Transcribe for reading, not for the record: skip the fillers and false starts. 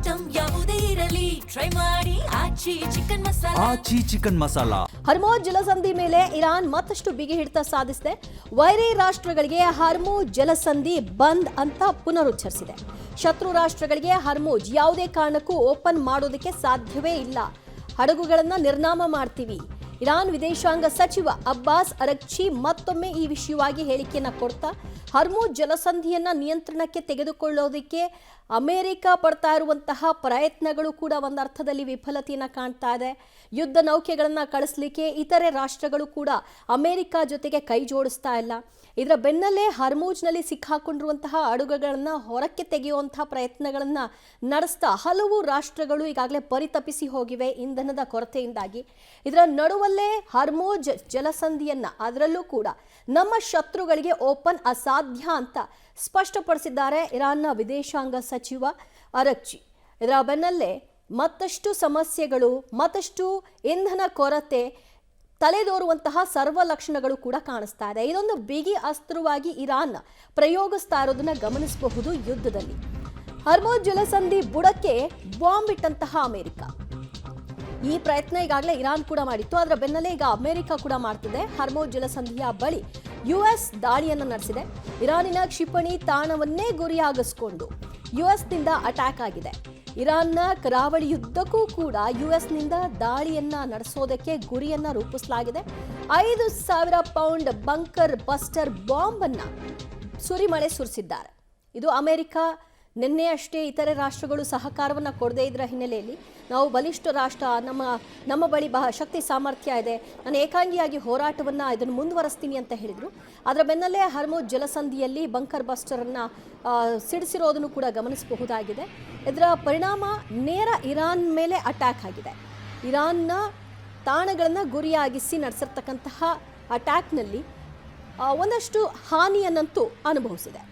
Item ಯಾವುದೇ ಇರಲಿ try ಮಾಡಿ ಆಚಿ ಚಿಕನ್ ಮಸಾಲಾ. ಹರ್ಮೋಜ್ ಜಲಸಂಧಿ ಮೇಲೆ ಇರಾನ್ ಮತ್ತಷ್ಟು ಬಿಗಿ ಹಿಡಿತ ಸಾಧಿಸಿದೆ. ವೈರಿ ರಾಷ್ಟ್ರಗಳಿಗೆ ಹರ್ಮೋಜ್ ಜಲಸಂಧಿ ಬಂದ್ ಅಂತ ಪುನರುಚ್ಚರಿಸಿದೆ. ಶತ್ರು ರಾಷ್ಟ್ರಗಳಿಗೆ ಹರ್ಮೋಜ್ ಯಾವುದೇ ಕಾರಣಕ್ಕೂ ಓಪನ್ ಮಾಡೋದಕ್ಕೆ ಸಾಧ್ಯವೇ ಇಲ್ಲ, ಹಡಗುಗಳನ್ನು ನಿರ್ನಾಮ ಮಾಡ್ತೀವಿ. ಇರಾನ್ ವಿದೇಶಾಂಗ ಸಚಿವ ಅಬ್ಬಾಸ್ ಅರಗ್ಚಿ ಮತ್ತೊಮ್ಮೆ ಈ ವಿಷಯವಾಗಿ ಹೇಳಿಕೆಯನ್ನ ಕೊಡ್ತಾ ಹರ್ಮೋಜ್ ಜಲಸಂಧಿಯನ್ನ ನಿಯಂತ್ರಣಕ್ಕೆ ತೆಗೆದುಕೊಳ್ಳೋದಕ್ಕೆ ಅಮೆರಿಕ ಪಡ್ತಾ ಇರುವಂತಹ ಪ್ರಯತ್ನಗಳು ಕೂಡ ಒಂದರ್ಥದಲ್ಲಿ ವಿಫಲತೆಯನ್ನ ಕಾಣ್ತಾ ಇದೆ. ಯುದ್ಧ ನೌಕೆಗಳನ್ನ ಕಳಿಸ್ಲಿಕ್ಕೆ ಇತರೆ ರಾಷ್ಟ್ರಗಳು ಕೂಡ ಅಮೆರಿಕ ಜೊತೆಗೆ ಕೈ ಜೋಡಿಸ್ತಾ ಇಲ್ಲ. ಇದರ ಬೆನ್ನಲ್ಲೇ ಹರ್ಮೋಜ್ನಲ್ಲಿ ಸಿಕ್ಕಾಕೊಂಡಿರುವಂತಹ ಹಡಗುಗಳನ್ನ ಹೊರಕ್ಕೆ ತೆಗೆಯುವಂತಹ ಪ್ರಯತ್ನಗಳನ್ನ ನಡೆಸ್ತಾ ಹಲವು ರಾಷ್ಟ್ರಗಳು ಈಗಾಗಲೇ ಪರಿತಪಿಸಿ ಹೋಗಿವೆ ಇಂಧನದ ಕೊರತೆಯಿಂದಾಗಿ. ಇದರ ನಡುವಲ್ಲೇ ಹರ್ಮೋಜ್ ಜಲಸಂಧಿಯನ್ನ ಅದರಲ್ಲೂ ಕೂಡ ನಮ್ಮ ಶತ್ರುಗಳಿಗೆ ಓಪನ್ ಅಸಾಧ್ಯ ಅಂತ ಸ್ಪಷ್ಟಪಡಿಸಿದ್ದಾರೆ ಇರಾನ್ನ ವಿದೇಶಾಂಗ ಸಚಿವ ಅರಗ್ಚಿ. ಇದರ ಬೆನ್ನಲ್ಲೇ ಮತ್ತಷ್ಟು ಸಮಸ್ಯೆಗಳು, ಮತ್ತಷ್ಟು ಇಂಧನ ಕೊರತೆ ತಲೆದೋರುವಂತಹ ಸರ್ವ ಲಕ್ಷಣಗಳು ಕೂಡ ಕಾಣಿಸ್ತಾ ಇದೆ. ಇದೊಂದು ಬಿಗಿ ಅಸ್ತ್ರವಾಗಿ ಇರಾನ್ ಪ್ರಯೋಗಿಸ್ತಾ ಇರೋದನ್ನ ಗಮನಿಸಬಹುದು. ಯುದ್ಧದಲ್ಲಿ ಹರ್ಮೋಜ್ ಜಲಸಂಧಿ ಬುಡಕ್ಕೆ ಬಾಂಬ್ ಇಟ್ಟಂತಹ ಅಮೆರಿಕ ಈ ಪ್ರಯತ್ನ ಈಗಾಗಲೇ ಇರಾನ್ ಕೂಡ ಮಾಡಿತ್ತು. ಅದರ ಬೆನ್ನಲ್ಲೇ ಈಗ ಅಮೆರಿಕ ಕೂಡ ಮಾಡ್ತಿದೆ. ಹರ್ಮೋಜ್ ಜಲಸಂಧಿಯ ಬಳಿ ಯುಎಸ್ ದಾಳಿಯನ್ನು ನಡೆಸಿದೆ. ಇರಾನಿನ ಕ್ಷಿಪಣಿ ತಾಣವನ್ನೇ ಗುರಿಯಾಗಿಸಿಕೊಂಡು ಯುಎಸ್ನಿಂದ ಅಟ್ಯಾಕ್ ಆಗಿದೆ. ಇರಾನ್ನ ಕರಾವಳಿಯುದ್ದಕ್ಕೂ ಕೂಡ ಯುಎಸ್ನಿಂದ ದಾಳಿಯನ್ನ ನಡೆಸೋದಕ್ಕೆ ಗುರಿಯನ್ನ ರೂಪಿಸಲಾಗಿದೆ. 5,000 ಪೌಂಡ್ ಬಂಕರ್ ಬಸ್ಟರ್ ಬಾಂಬ್ ಅನ್ನ ಸುರಿಮಳೆ ಸುರಿಸಿದ್ದಾರೆ. ಇದು ಅಮೆರಿಕ ನಿನ್ನೆ ಅಷ್ಟೇ ಇತರೆ ರಾಷ್ಟ್ರಗಳು ಸಹಕಾರವನ್ನು ಕೊಡದೇ ಇದರ ಹಿನ್ನೆಲೆಯಲ್ಲಿ ನಾವು ಬಲಿಷ್ಠ ರಾಷ್ಟ್ರ, ನಮ್ಮ ಬಳಿ ಶಕ್ತಿ ಸಾಮರ್ಥ್ಯ ಇದೆ, ನಾನು ಏಕಾಂಗಿಯಾಗಿ ಹೋರಾಟವನ್ನು ಇದನ್ನು ಮುಂದುವರಿಸ್ತೀನಿ ಅಂತ ಹೇಳಿದರು. ಅದರ ಬೆನ್ನಲ್ಲೇ ಹರ್ಮೋಜ್ ಜಲಸಂಧಿಯಲ್ಲಿ ಬಂಕರ್ ಬಸ್ಟರನ್ನು ಸಿಡಿಸಿರೋದನ್ನು ಕೂಡ ಗಮನಿಸಬಹುದಾಗಿದೆ. ಇದರ ಪರಿಣಾಮ ನೇರ ಇರಾನ್ ಮೇಲೆ ಅಟ್ಯಾಕ್ ಆಗಿದೆ. ಇರಾನ್ನ ತಾಣಗಳನ್ನು ಗುರಿಯಾಗಿಸಿ ನಡೆಸಿರ್ತಕ್ಕಂತಹ ಅಟ್ಯಾಕ್ನಲ್ಲಿ ಒಂದಷ್ಟು ಹಾನಿಯನ್ನಂತೂ ಅನುಭವಿಸಿದೆ.